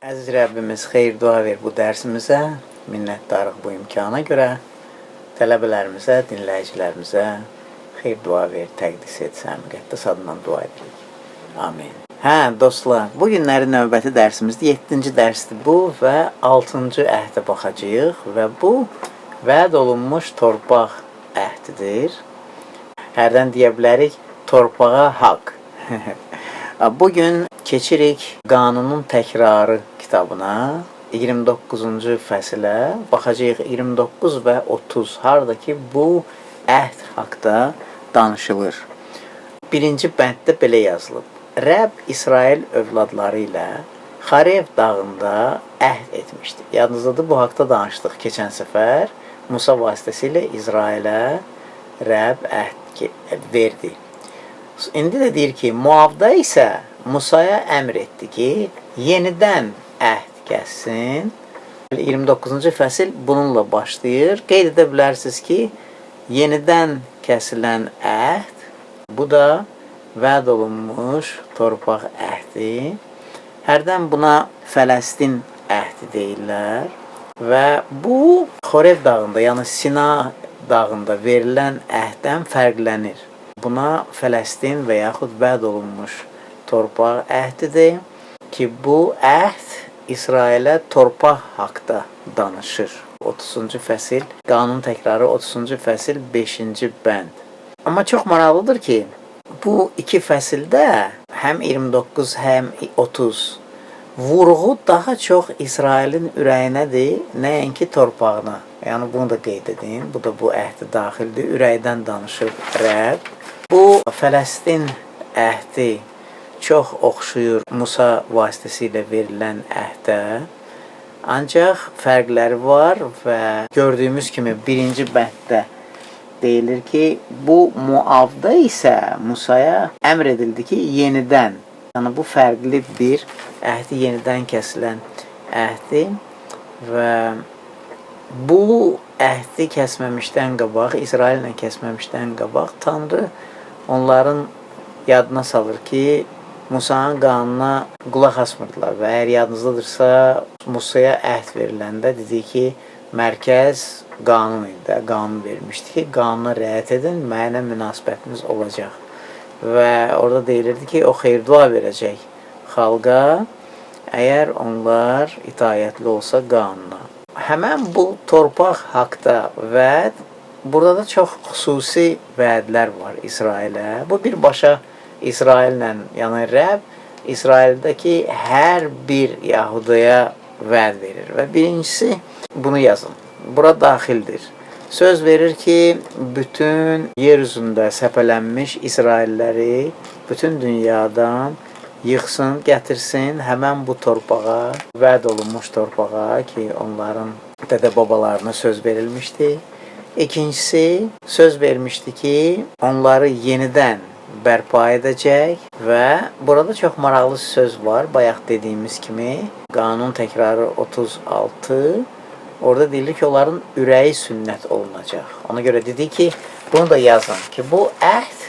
Əziz Rəbbimiz xeyir dua ver bu dərsimizə, minnətdarıq bu imkana görə, tələbələrimizə, dinləyicilərimizə xeyir dua ver, təqdis et, sən müqəddəs adından dua edirik. Amin. Dostlar, bu günlərin növbəti dərsimizdir, 7-ci dərsdir bu və 6-cı əhdə baxacağıq və bu vəd olunmuş torpaq əhdidir. Hərdən deyə bilərik, torpağa haqq. Bugün keçirik Qanunun təkrarı kitabına, 29-cu fəsilə baxacağıq. 29 və 30 harada ki, bu əhd haqda danışılır. Birinci bənddə belə yazılıb. Rəbb İsrail övladları ilə Xarev dağında əhd etmişdi. Yadınızdadır, bu haqda danışdıq keçən səfər. Musa vasitəsilə İsrailə Rəbb əhd verdi. İndi də deyir ki, Moabda isə Musaya əmr etdi ki, yenidən əhd kəssin. 29-cu fəsil bununla başlayır. Qeyd edə bilərsiniz ki, yenidən kəsilən əhd, bu da vəd olunmuş torpaq əhdi. Hərdən buna Fələstin əhdi deyirlər və bu Xorev dağında, yəni Sina dağında verilən əhddən fərqlənir. Buna Fələstin və yaxud vəd olunmuş torpaq əhdidir ki, bu əhd İsrailə torpaq haqda danışır. 30-cu fəsil, Qanun təkrarı 30-cu fəsil 5-ci bənd. Amma çox maraqlıdır ki, bu iki fəsildə həm 29, həm 30 vurğu daha çox İsrailin ürəyinədir, nəinki torpağına. Yəni bunu da qeyd edin, bu da bu əhdi daxildir, ürəkdən danışır Rəbb. Bu Fələstin əhdi çox oxşuyur Musa vasitəsilə verilən əhdə. Ancaq fərqləri var və gördüyümüz kimi birinci bənddə deyilir ki, bu Moabda isə Musaya əmr edildi ki, yenidən, yəni bu fərqli bir əhdi, yenidən kəsilən əhdi və bu əhdi kəsməmişdən qabaq, İsraillə kəsməmişdən qabaq Tanrı onların yadına salır ki, Musanın qanuna qulaq asmırdılar və əgər yadınızdadırsa, Musaya əhd veriləndə dedi ki, mərkəz qanun idi, qanun vermişdi ki, qanuna riayət edin, mənə münasibətiniz olacaq. Və orada deyilirdi ki, o xeyir dua verəcək xalqa, əgər onlar itayətli olsa qanuna. Həmən bu torpaq haqda vəd, burada da çox xüsusi vədlər var İsrailə. Bu birbaşa İsraillə, yəni Rəbb İsraildəki hər bir Yahudaya vəd verir. Və birincisi, bunu yazın, bura daxildir. Söz verir ki, bütün yer üzündə səpələnmiş İsrailləri bütün dünyadan yıxsın, gətirsin həmən bu torpağa, vəd olunmuş torpağa ki, onların dədə-babalarına söz verilmişdi. İkincisi, söz vermişdi ki, onları yenidən bərpa edəcək və burada çox maraqlı söz var, bayaq dediyimiz kimi, Qanun təkrarı 36, orada deyilir ki, onların ürəyi sünnət olunacaq. Ona görə dedi ki, bunu da yazın ki, bu əhd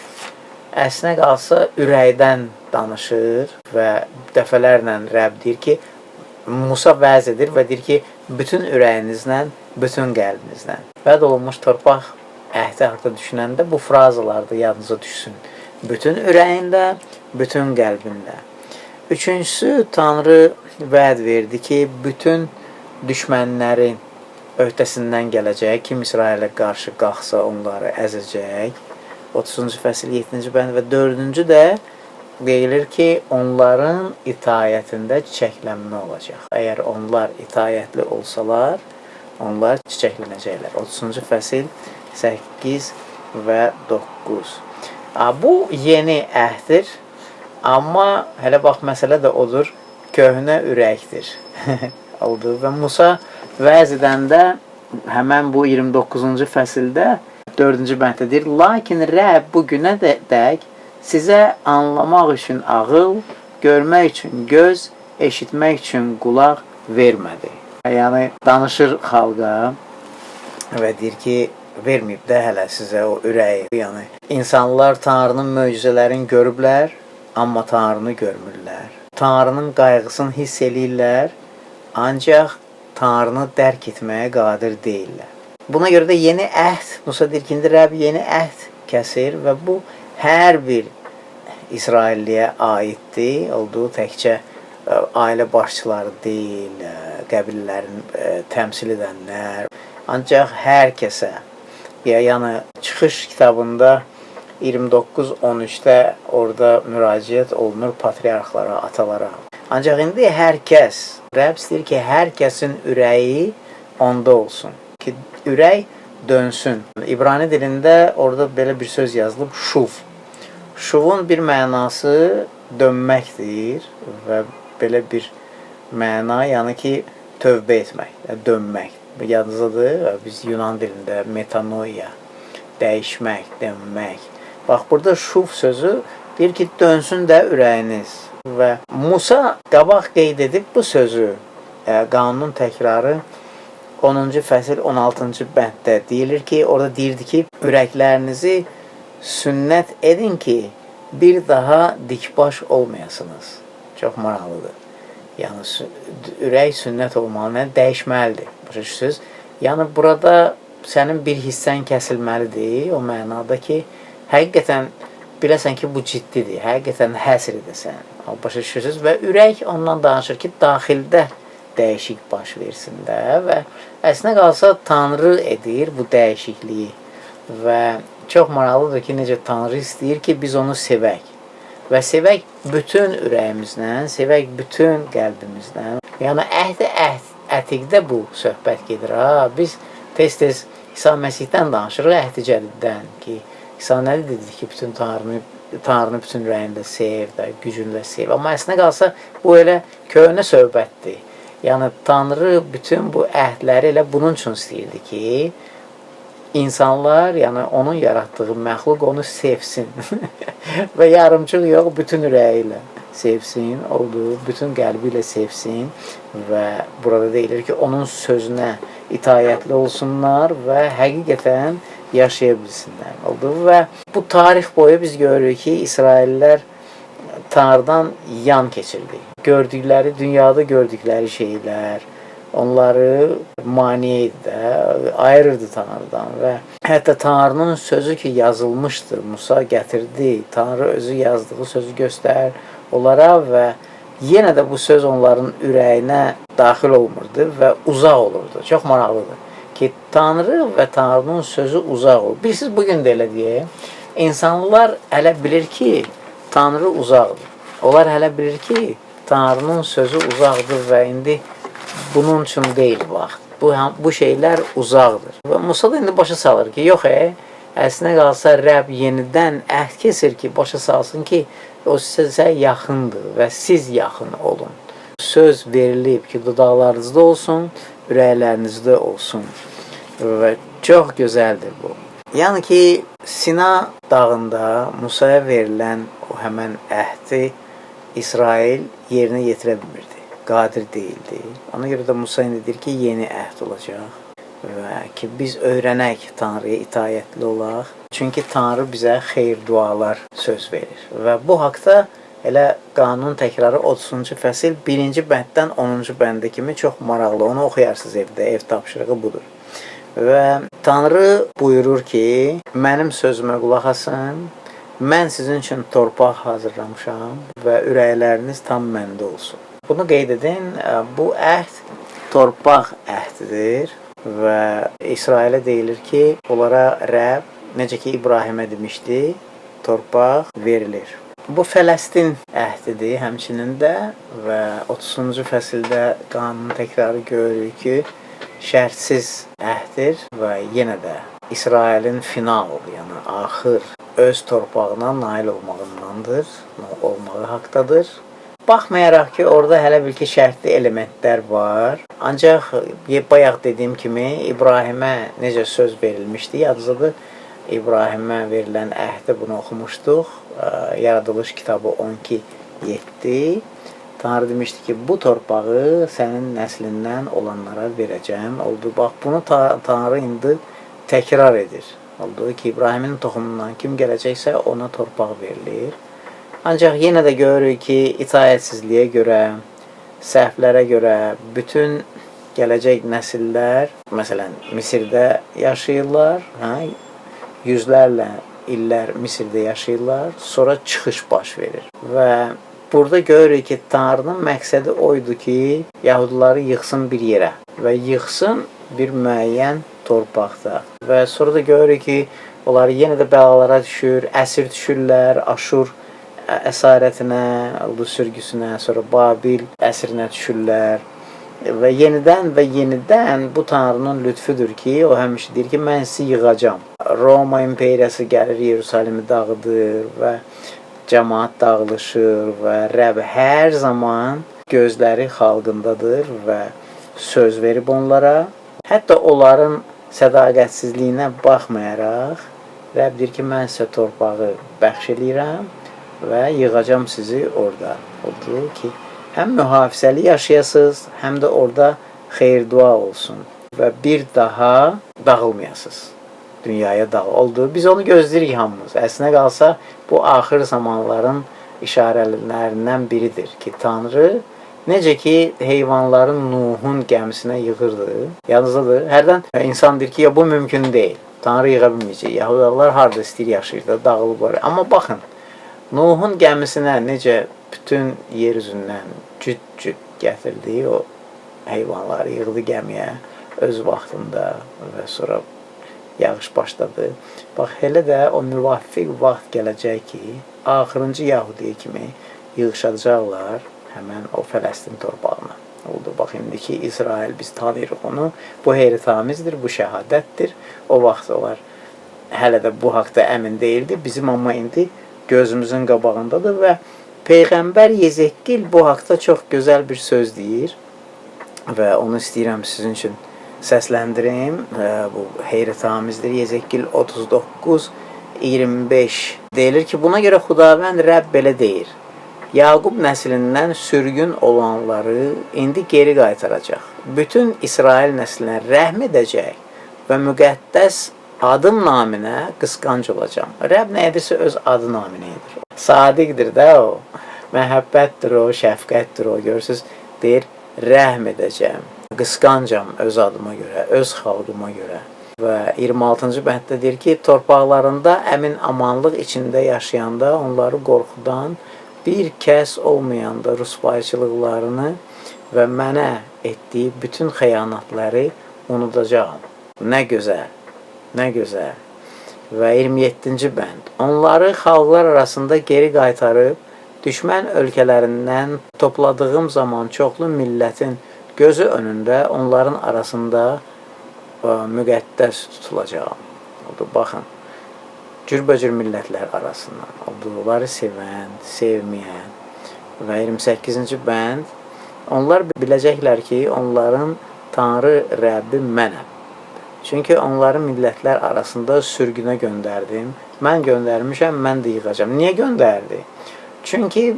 əslinə qalsa ürəkdən danışır və dəfələrlə Rəbb deyir ki, Musa vəz edir və deyir ki, bütün ürəyinizlə, bütün qəlbinizlə. Vəd olunmuş torpaq əhdi haqda düşünəndə bu frazalar da yadınıza düşsün. Bütün ürəyinlə, bütün qəlbinlə. Üçüncüsü, Tanrı vəd verdi ki, bütün düşmənlərin öhdəsindən gələcək, kim İsrailə qarşı qalxsa onları əzəcək. 30-cu fəsil 7-ci bənd və 4-cü də deyilir ki, onların itayətində çiçəklənmə olacaq. Əgər onlar itayətli olsalar, onlar çiçəklənəcəklər. 30-cu fəsil 8 və 9. Bu yeni əhdir, amma hələ bax, məsələ də odur, köhnə ürəkdir. Oldu və Musa vəz edəndə həmən bu 29-cu fəsildə 4-cü bənddə deyir, lakin Rəbb bu günə dək sizə anlamaq üçün ağıl, görmək üçün göz, eşitmək üçün qulaq vermədi. Yəni, danışır xalqa və deyir ki, verməyib də hələ sizə o ürəyi. Yəni, insanlar Tanrının möcüzələrini görüblər, amma Tanrını görmürlər. Tanrının qayğısını hiss eləyirlər, ancaq Tanrını dərk etməyə qadir deyirlər. Buna görə də yeni əhd, Musa deyir ki, indi Rəbb yeni əhd kəsir və bu hər bir İsrailliyə aiddir. Olduğu təkcə ailə başçıları deyil, qəbilələrin təmsil edənlər, ancaq hər kəsə. Yəni Çıxış kitabında 29-13-də orada müraciət olunur patriarxlara, atalara. Ancaq indi hər kəs, Rəbb istəyir ki, hər kəsin ürəyi onda olsun. Ki, ürək dönsün. İbrani dilində orada belə bir söz yazılıb, şuv. Şuvun bir mənası dönməkdir və belə bir məna, yəni ki, tövbə etmək, dönmək. Yadınızdadır, biz Yunan dilində metanoia, dəyişmək, dönmək. Bax, burada şuv sözü deyir ki, dönsün də ürəyiniz. Və Musa qabaq qeyd edib bu sözü, qanunun təkrarı 10-cu fəsil 16-cı bənddə deyilir ki, orada deyirdi ki, ürəklərinizi sünnət edin ki, bir daha dikbaş olmayasınız. Çox maraqlıdır. Yəni, ürək sünnət olmalı, dəyişməlidir. Başa düşürsünüz? Yəni, burada sənin bir hissən kəsilməlidir, o mənada ki, həqiqətən biləsən ki, bu ciddidir, həqiqətən həsr edəsən. Başa düşürsünüz? Və ürək ondan danışır ki, daxildə dəyişik baş versin də və əslinə qalsa Tanrı edir bu dəyişikliyi və çox maraqlıdır ki, necə Tanrı istəyir ki, biz onu sevək və sevək bütün ürəyimizlə, sevək bütün qəlbimizlə. Yəni, əhd-i ətiqdə bu söhbət gedir. Biz tez-tez İsa Məsihdən danışırıq, əhd-i cədiddən ki, İsa nə dedi ki, bütün Tanrını bütün ürəyində sev, gücünlə sev. Amma əslinə qalsa, bu elə köhnə söhbətdir. Yəni, Tanrı bütün bu əhdləri elə bunun üçün istəyirdi ki, insanlar, yəni onun yaratdığı məxluq onu sevsin və yarımçıq yox, bütün ürəyi ilə sevsin, olduğu bütün qəlbi ilə sevsin və burada deyilir ki, onun sözünə itayətli olsunlar və həqiqətən yaşaya bilsinlər. Və bu tarix boyu biz görürük ki, İsraillər Tanrıdan yan keçirdi. Gördükləri, dünyada gördükləri şeylər, onları maneə edir, ayırırdı Tanrıdan və hətta Tanrının sözü ki, yazılmışdır, Musa gətirdi, Tanrı özü yazdığı sözü göstərir onlara və yenə də bu söz onların ürəyinə daxil olmurdu və uzaq olurdu. Çox maraqlıdır ki, Tanrı və Tanrının sözü uzaq olur. Bilirsiniz, bugün də elə deyək, insanlar hələ bilir ki, Tanrı uzaqdır. Onlar hələ bilir ki, Tanrının sözü uzaqdır və indi bunun üçün deyil vaxt. Bu şeylər uzaqdır. Və Musa da indi başa salır ki, yox, əslinə qalsa Rəbb yenidən əhd kesir ki, başa salsın ki, o sizə yaxındır və siz yaxın olun. Söz verilib ki, dodaqlarınızda olsun, ürəklərinizdə olsun. Və çox gözəldir bu. Yəni ki, Sina dağında Musaya verilən o həmən əhdi İsrail yerinə yetirə bilmirdi. Qadir deyildi. Ona görə də Musa indi deyir ki, yeni əhd olacaq və ki, biz öyrənək Tanrıya itayətli olaq. Çünki Tanrı bizə xeyir dualar söz verir. Və bu haqda elə qanun təkrarı 30-cu fəsil 1-ci bənddən 10-cu bəndə kimi çox maraqlı. Onu oxuyarsınız evdə, ev tapşırığı budur. Və Tanrı buyurur ki, mənim sözümə qulaq asın, mən sizin üçün torpaq hazırlamışam və ürəkləriniz tam məndə olsun. Bunu qeyd edin, bu əhd torpaq əhdidir və İsrailə deyilir ki, onlara Rəbb, necə ki İbrahimə demişdi, torpaq verilir. Bu Fələstin əhdidir həmçinin də və 30-cu fəsildə qanun təkrarı görürük ki, şərtsiz əhddir və yenə də İsrailin final, yəni axır öz torpağına nail olmağı haqdadır. Baxmayaraq ki, orada hələ bir ki, şərtli elementlər var. Ancaq bayaq dediyim kimi, İbrahimə necə söz verilmişdi, yadınızdadır. İbrahimə verilən əhdə bunu oxumuşduq. Yaradılış kitabı 12:7. Tanrı demişdi ki, bu torpağı sənin nəslindən olanlara verəcəm. Oldu, bax, bunu Tanrı indi təkrar edir. Oldu ki, İbrahimin toxumundan kim gələcəksə ona torpaq verilir. Ancaq yenə də görürük ki, itaətsizliyə görə, səhvlərə görə bütün gələcək nəsillər, məsələn, Misirdə yaşayırlar, yüzlərlə illər Misirdə yaşayırlar, sonra çıxış baş verir. Və burada görürük ki, Tanrının məqsədi oydu ki, Yahudiləri yıxsın bir yerə və yıxsın bir müəyyən torpaqda. Və sonra da görürük ki, onlar yenə də bəlalara düşür, əsir düşürlər, Aşur əsarətinə, Ulduz sürgüsünə, sonra Babil əsrinə düşürlər. Və yenidən bu Tanrının lütfüdür ki, o həmişə deyir ki, mən sizi yığacam. Roma imperiyası gəlir, Yerusalimi dağıdır və cəmaat dağılışır və Rəbb hər zaman gözləri xalqındadır və söz verib onlara. Hətta onların sədaqətsizliyinə baxmayaraq, Rəbb deyir ki, mən sizə torpağı bəxş edirəm və yığacam sizi orada. Odur ki, həm mühafizəli yaşayasınız, həm də orada xeyir-dua olsun və bir daha dağılmayasınız. Dünyaya oldu. Biz onu gözləyirik hamımız. Əslinə qalsa, bu axır zamanların işarələrindən biridir ki, Tanrı necə ki, heyvanların Nuhun gəmisinə yığırdı, yadınızdadır. Hərdən insan deyir ki, ya bu mümkün deyil. Tanrı yığa bilməyəcək. Yahudiler harda istəyir yaşayır, dağılıb var. Amma baxın, Nuhun gəmisinə necə bütün yer üzündən cüt-cüt gətirdi, o heyvanları yığdı gəmiyə öz vaxtında və sonra yağış başladı. Bax, elə də o müvafiq vaxt gələcək ki, axırıncı Yahudiyə kimi yığışacaqlar həmən o Fələstin torpağına. Oldu. Bax, indiki İsrail, biz tanıyırıq onu. Bu heyritamizdir, bu şəhadətdir. O vaxt onlar hələ də bu haqda əmin deyildi. Bizim amma indi gözümüzün qabağındadır və Peyğəmbər Yezekil bu haqda çox gözəl bir söz deyir və onu istəyirəm sizin üçün səsləndirim. Bu heyritamizdir. Yezekil 39-25 deyilir ki, buna görə Xudavənd Rəbb belə deyir. Yaqub nəslindən sürgün olanları indi geri qaytaracaq. Bütün İsrail nəslinə rəhm edəcək və müqəddəs adım naminə qısqanc olacam. Rəbb nə edirsə öz adı naminə edir. Sadiqdir də o. Məhəbbətdir o, şəfqətdir o. Görürsünüz, deyir, rəhm edəcəm. Qısqancam öz adıma görə, öz xalqıma görə. Və 26-cı bənddə deyir ki, torpaqlarında əmin amanlıq içində yaşayanda onları qorxudan bir kəs olmayanda rüsvayçılıqlarını və mənə etdiyi bütün xəyanətləri unudacağam. Nə gözəl, nə gözəl. Və 27-ci bənd. Onları xalqlar arasında geri qaytarıb, düşmən ölkələrindən topladığım zaman çoxlu millətin gözü önündə onların arasında müqəddəs tutulacağam. Oldu, baxın. Cürbəcür millətlər arasından. Onları sevən, sevməyən. Və 28-ci bənd. Onlar biləcəklər ki, onların Tanrı Rəbbi mənəm. Çünki onları millətlər arasında sürgünə göndərdim. Mən göndərmişəm, mən də yığacam. Niyə göndərdi? Çünki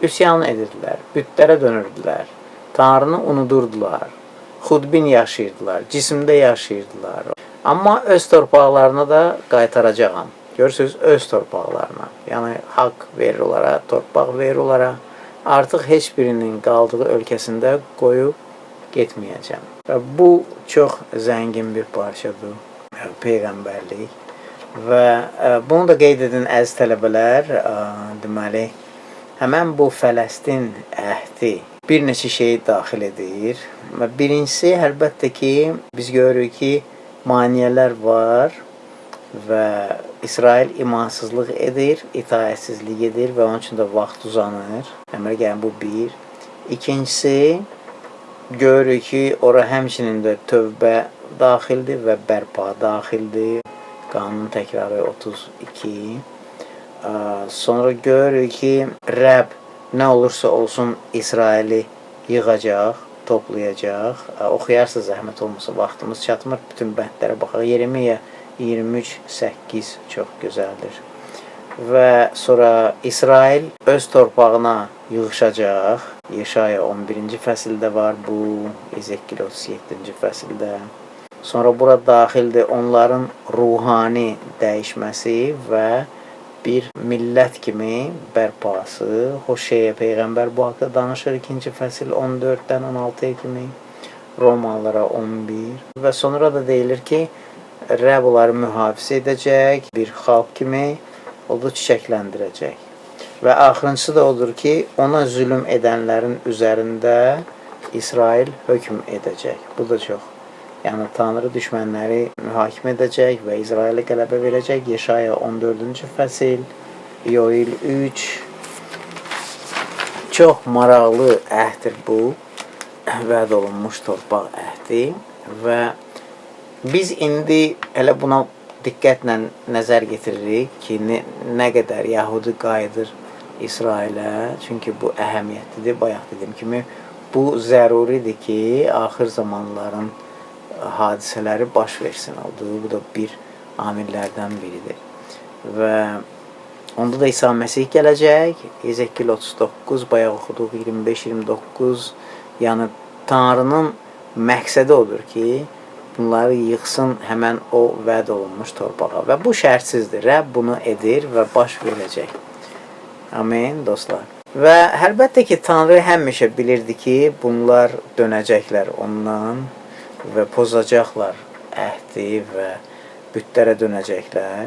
üsyan edirdilər, bütlərə dönürdülər. Tanrını unudurdular. Xudbin yaşayırdılar, cisimdə yaşayırdılar. Amma öz torpaqlarına da qaytaracağam. Görürsünüz, öz torpaqlarına. Yəni, haqq verir onlara, torpaq verir onlara. Artıq heç birinin qaldığı ölkəsində qoyub getməyəcəm. Və bu çox zəngin bir parçadır, Peyğəmbərlik. Və bunu da qeyd edin, əziz tələbələr, deməli, həmən bu Fələstin əhdi bir neçə şeyi daxil edir. Birincisi, əlbəttə ki, biz görürük ki, maniyələr var və İsrail imansızlıq edir, itaətsizlik edir və onun üçün də vaxt uzanır. Yəni, bu bir. İkincisi, görürük ki, ora həmçinin də tövbə daxildir və bərpa daxildir. Qanun təkrarı 32. Sonra görürük ki, Rəbb nə olursa olsun İsraili yığacaq, toplayacaq. Oxuyarsınız, zəhmət olmasa, vaxtımız çatmır. Bütün bəndlərə baxaq. Yeremiya 23-8 çox gözəldir. Və sonra İsrail öz torpağına yığışacaq. Yeşaya 11-ci fəsildə var bu, Ezekil 37-ci fəsildə. Sonra bura daxildir onların ruhani dəyişməsi və bir millət kimi bərpası. Hoşeyə Peyğəmbər bu haqda danışır 2-ci fəsil 14-dən 16-ya kimi, Romalılara 11 və sonra da deyilir ki, Rəbb onları mühafizə edəcək, bir xalq kimi onu çiçəkləndirəcək. Və axırıncısı da odur ki, ona zülm edənlərin üzərində İsrail hökm edəcək. Bu da çox. Yəni, Tanrı düşmənləri mühakimə edəcək və İsrailə qələbə verəcək. Yeşaya 14-cü fəsil, Yoil 3. Çox maraqlı əhdir bu, vəd olunmuş torpaq əhdi və biz indi elə buna diqqətlə nəzər getiririk ki, nə qədər Yahudi qayıdır İsrailə, çünki bu əhəmiyyətlidir. Bayaq dediyim kimi, bu zəruridir ki, axır zamanların hadisələri baş versin oldu. Bu da bir amillərdən biridir. Və onda da İsa Məsih gələcək. Ezekil 39, bayaq oxuduq 25-29. Yəni, Tanrının məqsədi odur ki, bunları yıxsın həmən o vəd olunmuş torpağa. Və bu şərtsizdir. Rəbb bunu edir və baş verəcək. Amin, dostlar. Və əlbəttə ki, Tanrı həmişə bilirdi ki, bunlar dönəcəklər ondan və pozacaqlar əhdi və bütlərə dönəcəklər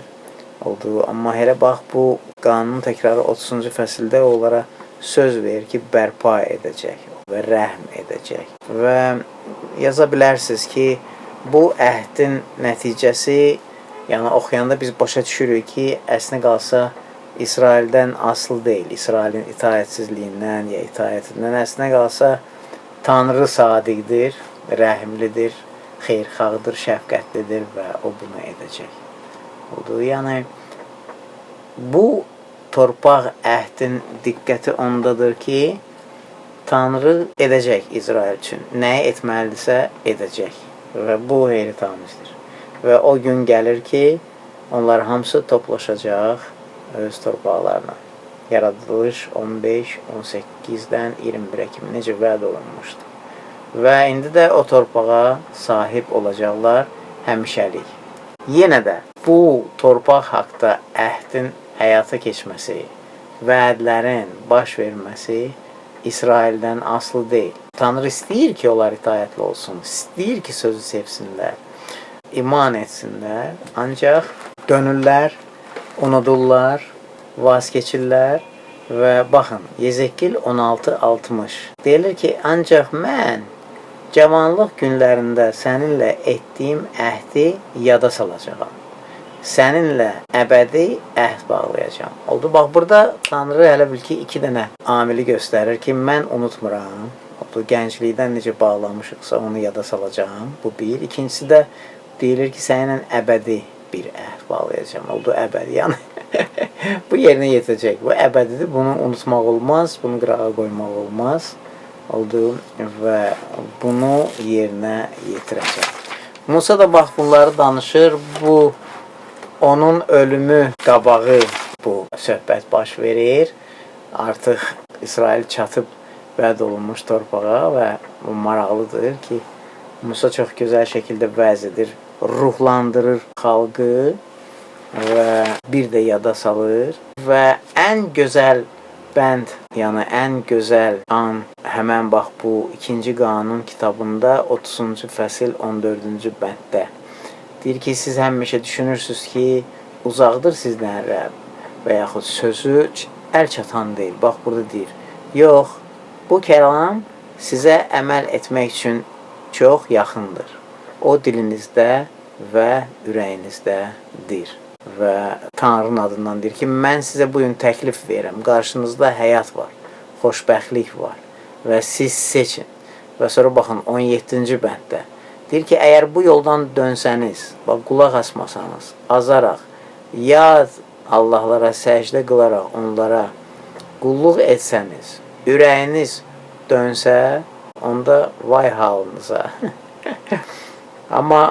oldu. Amma elə bax, bu qanun təkrarı 30-cu fəsildə onlara söz verir ki, bərpa edəcək və rəhm edəcək. Və yaza bilərsiniz ki, bu əhdin nəticəsi, yəni oxuyanda biz başa düşürük ki, əslində qalsa İsraildən asılı deyil. İsrailin itaətsizliyindən ya itaətindən əslində qalsa Tanrı sadiqdir, rəhimlidir, xeyirxahdır, şəfqətlidir və o bunu edəcək. Oldu. Yəni, bu torpaq əhdin diqqəti ondadır ki, Tanrı edəcək İsrail üçün. Nəyi etməlidirsə edəcək. Və bu heyritamizdir. Və o gün gəlir ki, onlar hamısı toplaşacaq öz torpaqlarına. Yaradılış 15-18-dən 21-ə kimi necə vəd olunmuşdur. Və indi də o torpağa sahib olacaqlar həmişəlik. Yenə də bu torpaq haqda əhdin həyata keçməsi, vədlərin baş verməsi İsraildən asılı deyil. Tanrı istəyir ki, onlar itaətli olsun, istəyir ki, sözü sevsinlər, iman etsinlər, ancaq dönürlər, unudurlar, vaz keçirlər və baxın, Yezekil 16-60 deyilir ki, ancaq mən cavanlıq günlərində səninlə etdiyim əhdi yada salacağam. Səninlə əbədi əhd bağlayacağam. Oldu, bax, burada Tanrı hələ bil ki, 2 dənə amili göstərir ki, mən unutmuram. Oldu, gənclikdən necə bağlamışıqsa onu yada salacağam. Bu bir. İkincisi də deyilir ki, səninlə əbədi bir əhd bağlayacağam. Oldu, əbədi. Yəni, bu yerinə yetəcək. Bu əbədidir. Bunu unutmaq olmaz. Bunu qırağa qoymaq olmaz. Oldu və bunu yerinə yetirəcək. Musa da bax, bunları danışır. Bu onun ölümü qabağı bu söhbət baş verir. Artıq İsrail çatıb vəd olunmuş torpağa və bu maraqlıdır ki, Musa çox gözəl şəkildə vəz edir, ruhlandırır xalqı və bir də yada salır və ən gözəl bənd, yəni ən gözəl an həmən bax bu 2-ci qanun kitabında 30-cu fəsil 14-cü bənddə. Deyir ki, siz həmişə düşünürsünüz ki, uzaqdır sizdən Rəbb və yaxud sözü əl çatan deyil. Bax, burada deyir, yox, bu kəlam sizə əməl etmək üçün çox yaxındır. O dilinizdə və ürəyinizdədir. Və Tanrının adından deyir ki, mən sizə bugün təklif verirəm. Qarşınızda həyat var, xoşbəxtlik var və siz seçin. Və sonra baxın, 17-ci bənddə. Deyir ki, əgər bu yoldan dönsəniz, bax, qulaq asmasanız, azaraq, yad Allahlara səcdə qılaraq onlara qulluq etsəniz, ürəyiniz dönsə, onda vay halınıza. Amma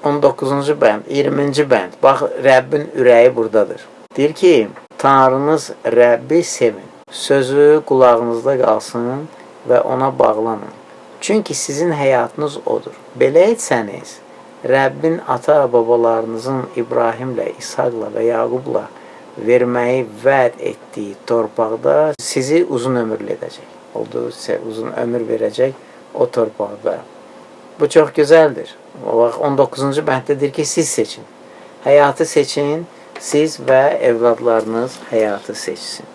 19-cu bənd, 20-ci bənd, bax, Rəbbin ürəyi buradadır. Deyir ki, Tanrınız Rəbbi sevin, sözü qulağınızda qalsın və ona bağlanın. Çünki sizin həyatınız odur. Belə etsəniz, Rəbbin ata-babalarınızın İbrahimlə, İshaqla və Yaqubla verməyi vəd etdiyi torpaqda sizi uzun ömürlü edəcək. Olduğu sizə uzun ömür verəcək o torpaqda. Bu çox gözəldir. O vaxt 19-cu bənddə deyir ki, siz seçin. Həyatı seçin, siz və evladlarınız həyatı seçsin.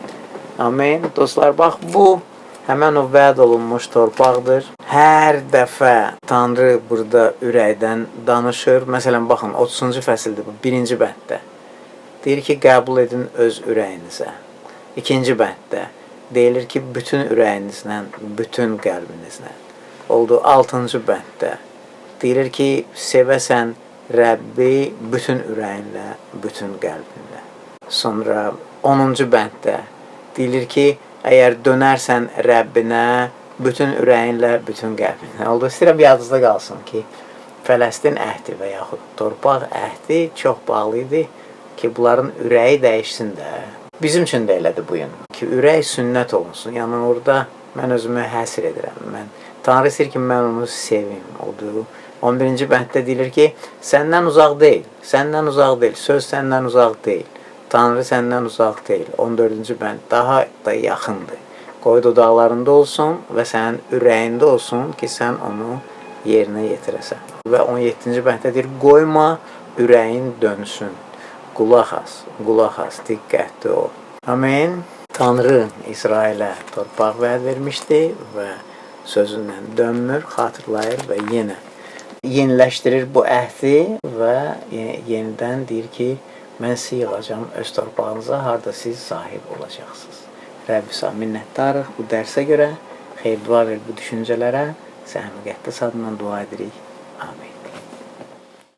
Amin. Dostlar, bax bu həmən o vəd olunmuş torpaqdır. Hər dəfə Tanrı burada ürəkdən danışır. Məsələn, baxın, 30-cu fəsildir bu, 1-ci bənddə. Deyir ki, qəbul edin öz ürəyinizə. 2-ci bənddə deyilir ki, bütün ürəyinizlə, bütün qəlbinizlə. Oldu 6-cı bənddə. Deyilir ki, sevəsən Rəbbi bütün ürəyinlə, bütün qəlbinlə. Sonra 10-cu bənddə deyilir ki, əgər dönərsən Rəbbinə bütün ürəyinlə, bütün qəlbinlə. Oldu, istəyirəm yadınızda qalsın ki, Fələstin əhdi və yaxud torpaq əhdi çox bağlı idi ki, bunların ürəyi dəyişsin də. Bizim üçün də elədir bu gün ki, ürək sünnət olunsun. Yəni orada mən özümü həsr edirəm. Tanrı istəyir ki, mən onu sevim. Oldu. 11-ci bənddə deyilir ki, səndən uzaq deyil, səndən uzaq deyil, söz səndən uzaq deyil, Tanrı səndən uzaq deyil. 14-cü bənd daha da yaxındır. Qoy dodaqlarında olsun və sənin ürəyində olsun ki, sən onu yerinə yetirəsən. Və 17-ci bənddə deyir, qoyma ürəyin dönsün. Qulaq as, diqqətli ol. Amin. Tanrı İsrailə torpaq vəd vermişdi və sözündən dönmür, xatırlayır və yenə yeniləşdirir bu əhdi və yenidən deyir ki, mən sizi yığacam öz torpağınıza, harada siz sahib olacaqsınız. Rəbbisa minnətdarıq bu dərsə görə, xeyir dua ver bu düşüncələrə, sən müqəddəs adından dua edirik. Amin.